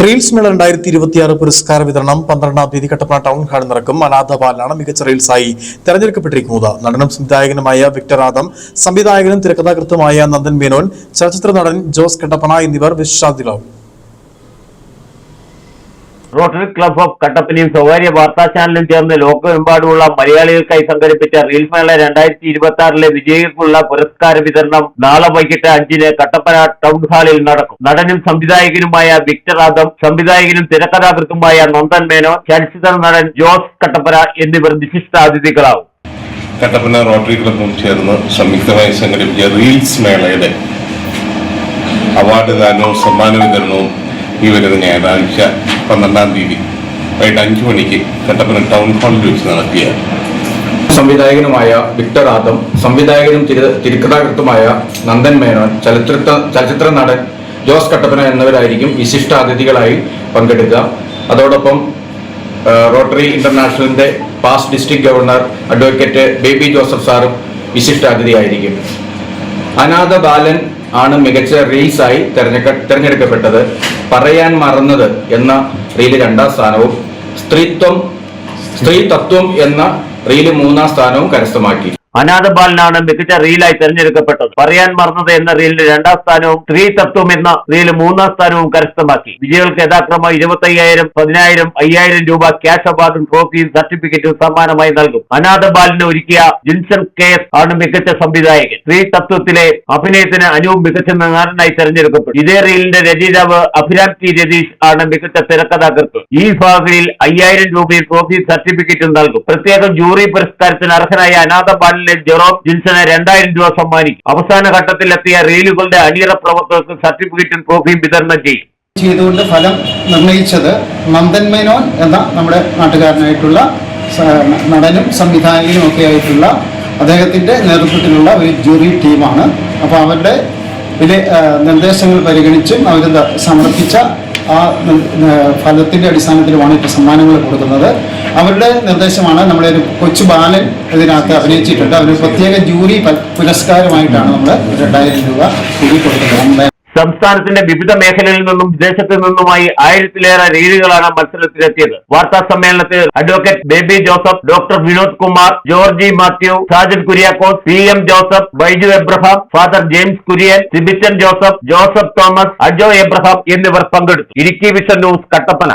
Reels മേള 2026 പുരസ്കാര വിതരണം 12-ാം തീയതി കട്ടപ്പന ടൗൺ ഹാളിൽ നടക്കും. അനാഥ ബാലനാണ് മികച്ച റീൽസായി തെരഞ്ഞെടുക്കപ്പെട്ടിരിക്കുന്നത്. നടനും സംവിധായകനുമായ വിക്ടർ ആദം, സംവിധായകനും തിരക്കഥാകൃത്തുമായ നന്ദൻ മേനോൻ, ചലച്ചിത്ര നടൻ ജോസ് കട്ടപ്പന എന്നിവർ വിശിഷ്ടാതിഥികളാവും. റോട്ടറി ക്ലബ് ഓഫ് കട്ടപ്പനയും സ്വകാര്യ വാർത്താ ചാനലും ചേർന്ന് ലോകമെമ്പാടുമുള്ള മലയാളികൾക്കായി സംഘടിപ്പിച്ച റീൽസ് മേള 2026 വിജയികൾക്കുള്ള പുരസ്കാര വിതരണം നാളെ വൈകിട്ട് 5-ന് കട്ടപ്പന ടൗൺ ഹാളിൽ നടക്കും. നടനും സംവിധായകനുമായ വിക്ടർ ആദം, സംവിധായകനും തിരക്കഥാകൃത്തുമായ നന്ദൻ മേനോൻ, ചലച്ചിത്ര നടൻ ജോസ് കട്ടപ്പന എന്നിവർ വിശിഷ്ടാതിഥികളാവും. കട്ടപ്പന റോട്ടറി ക്ലബും ചേർന്ന് സംയുക്തമായി സംഘടിപ്പിച്ച റീൽസ് മേളയുടെ അവാർഡ് ദാനവും സമ്മാന വിതരണവും ഈ വരുന്ന ഞായറാഴ്ച 12-ാം തീയതി വൈകിട്ട് 5 മണിക്ക് കട്ടപ്പന ടൗൺ ഹാളിൽ വെച്ച് നടത്തിയ സംവിധായകനുമായ വിക്ടർ ആദം, സംവിധായകനും തിരക്കഥാകൃത്തുമായ നന്ദൻ മേനോൻ, ചലച്ചിത്ര നടൻ ജോസ് കട്ടപ്പന എന്നിവരായിരിക്കും വിശിഷ്ടാതിഥികളായി പങ്കെടുക്കുക. അതോടൊപ്പം റോട്ടറി ഇന്റർനാഷണലിന്റെ past district governor advocate Baby Joseph സാറും വിശിഷ്ടാതിഥിയായിരിക്കും. അനാഥ ബാലൻ ആണ് മികച്ച റീൽസായി തെരഞ്ഞെടുക്കപ്പെട്ടത്. പറയാൻ മറന്നത് എന്ന റീല് 2-ാം സ്ഥാനവും സ്ത്രീതത്വം എന്ന റീല് 3-ാം സ്ഥാനവും കരസ്ഥമാക്കി. അനാഥ ബാലനാണ് മികച്ച റീലായി തെരഞ്ഞെടുക്കപ്പെട്ടത്. പറയാൻ മറന്നത് എന്ന റീലിന് 2-ാം സ്ഥാനവും സ്ത്രീ തത്വം എന്ന റീല് 3-ാം സ്ഥാനവും കരസ്ഥമാക്കി. വിജയികൾക്ക് യഥാക്രമം 25,000, 10,000, 5,000 രൂപ ക്യാഷ് അവാർഡും ട്രോഫിയും സർട്ടിഫിക്കറ്റും സമ്മാനമായി നൽകും. അനാഥ ബാലന് ഒരുക്കിയ ജിൻസൺ KS ആണ് മികച്ച സംവിധായകൻ. സ്ത്രീ തത്വത്തിലെ അഭിനയത്തിന് അനൂപ് മികച്ച നടനായി തെരഞ്ഞെടുക്കപ്പെട്ടു. ഇതേ റീലിന്റെ രചയിതാവ് അഭിരാം T. രതീഷ് ആണ് മികച്ച തിരക്കഥാകൃത്ത്. ഈ വിഭാഗങ്ങളിൽ 5,000 രൂപയും ട്രോഫിയും സർട്ടിഫിക്കറ്റും നൽകും. പ്രത്യേക ജൂറി പുരസ്കാരത്തിന് അർഹനായ അനാഥ ബാലൻ ജെറോം ജിൻസന് 2,000 രൂപ സമ്മാനിക്കും. അവസാന ഘട്ടത്തിലെത്തിയ റീലുകളുടെ അണിയറ പ്രവർത്തകർക്ക് സർട്ടിഫിക്കറ്റും ട്രോഫിയും വിതരണം ചെയ്തുകൊണ്ട് ഫലം നിർണയിച്ചത് നന്ദൻ മേനോൻ എന്ന നമ്മുടെ നാട്ടുകാരനായിട്ടുള്ള നടനും സംവിധായകനും ഒക്കെ ആയിട്ടുള്ള അദ്ദേഹത്തിന്റെ നേതൃത്വത്തിലുള്ള ഒരു ജൂറി ടീമാണ്. അപ്പോൾ അവരുടെ നിർദ്ദേശങ്ങൾ പരിഗണിച്ചും അവർ സമർപ്പിച്ച ആ ഫലത്തിന്റെ അടിസ്ഥാനത്തിലുമാണ് ഇപ്പോൾ സമ്മാനങ്ങൾ കൊടുക്കുന്നത്. അവരുടെ നിർദ്ദേശമാണ്. നമ്മുടെ ഒരു കൊച്ചു ബാലൻ ഇതിനകത്ത് അഭിനയിച്ചിട്ടുണ്ട്. അവർ പ്രത്യേക ജൂറി പുരസ്കാരമായിട്ടാണ് നമ്മൾ 2,000 രൂപ കൂടി കൊടുക്കുന്നത്. സംസ്ഥാനത്തിന്റെ വിവിധ മേഖലകളിൽ നിന്നും വിദേശത്തു നിന്നുമായി 1000-ലേറെ റീലുകളാണ് മത്സരത്തിലെത്തിയത്. വാർത്താ സമ്മേളനത്തിൽ advocate Baby Joseph, doctor Vinod Kumar, Georgy Mathew, Sajan Kuriakose, CM Joseph, Baiju Abraham, father James Kurian, Sibichan Joseph, Joseph Thomas, Ajo Abraham എന്നിവർ പങ്കെടുത്തു. Idukki vision news, Kattappana.